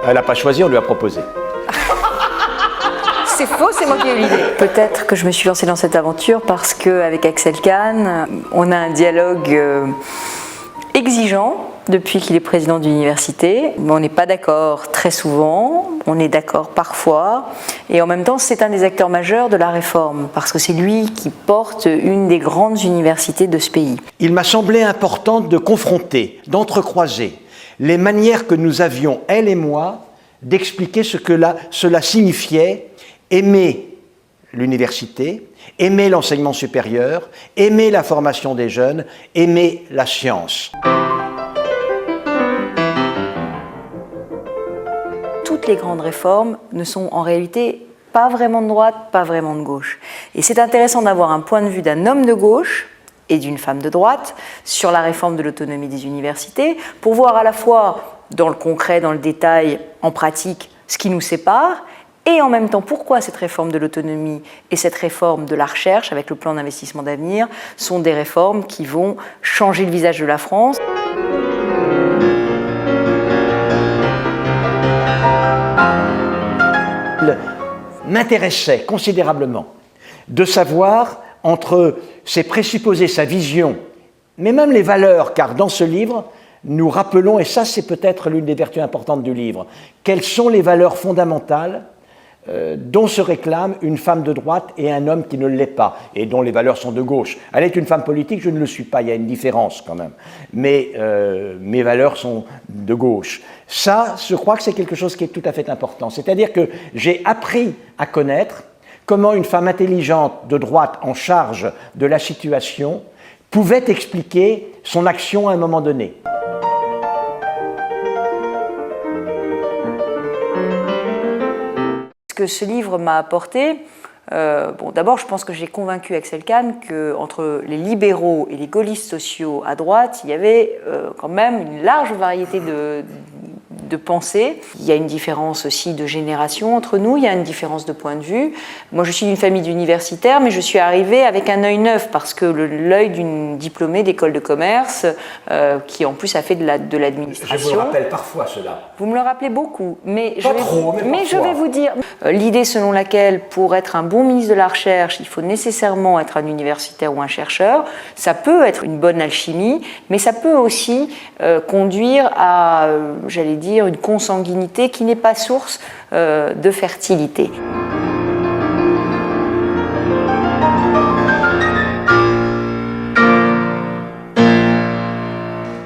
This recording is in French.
Elle n'a pas choisi, on lui a proposé. C'est faux, c'est moi qui ai eu l'idée. Peut-être que je me suis lancée dans cette aventure parce qu'avec Axel Kahn, on a un dialogue exigeant depuis qu'il est président d'université. On n'est pas d'accord très souvent, on est d'accord parfois, et en même temps c'est un des acteurs majeurs de la réforme, parce que c'est lui qui porte une des grandes universités de ce pays. Il m'a semblé important de confronter, d'entrecroiser les manières que nous avions, elle et moi, d'expliquer ce que cela signifiait aimer l'université, aimer l'enseignement supérieur, aimer la formation des jeunes, aimer la science. Toutes les grandes réformes ne sont en réalité pas vraiment de droite, pas vraiment de gauche. Et c'est intéressant d'avoir un point de vue d'un homme de gauche et d'une femme de droite sur la réforme de l'autonomie des universités, pour voir à la fois dans le concret, dans le détail, en pratique, ce qui nous sépare, et en même temps pourquoi cette réforme de l'autonomie et cette réforme de la recherche, avec le plan d'investissement d'avenir, sont des réformes qui vont changer le visage de la France. M'intéressait considérablement de savoir entre ses présupposés, sa vision, mais même les valeurs, car dans ce livre, nous rappelons, et ça c'est peut-être l'une des vertus importantes du livre, quelles sont les valeurs fondamentales dont se réclame une femme de droite et un homme qui ne l'est pas, et dont les valeurs sont de gauche. Elle est une femme politique, je ne le suis pas, il y a une différence quand même, mais mes valeurs sont de gauche. Ça, je crois que c'est quelque chose qui est tout à fait important, c'est-à-dire que j'ai appris à connaître comment une femme intelligente de droite en charge de la situation pouvait expliquer son action à un moment donné. Ce que ce livre m'a apporté, d'abord je pense que j'ai convaincu Axel Kahn qu'entre les libéraux et les gaullistes sociaux à droite, il y avait quand même une large variété de pensée. Il y a une différence aussi de génération entre nous, il y a une différence de point de vue. Moi je suis d'une famille d'universitaires, mais je suis arrivée avec un œil neuf, parce que l'œil d'une diplômée d'école de commerce, qui en plus a fait de l'administration. Je vous le rappelle parfois cela. Vous me le rappelez beaucoup, mais je vais vous dire, l'idée selon laquelle pour être un bon ministre de la Recherche, il faut nécessairement être un universitaire ou un chercheur, ça peut être une bonne alchimie, mais ça peut aussi conduire à, j'allais dire, une consanguinité qui n'est pas source de fertilité.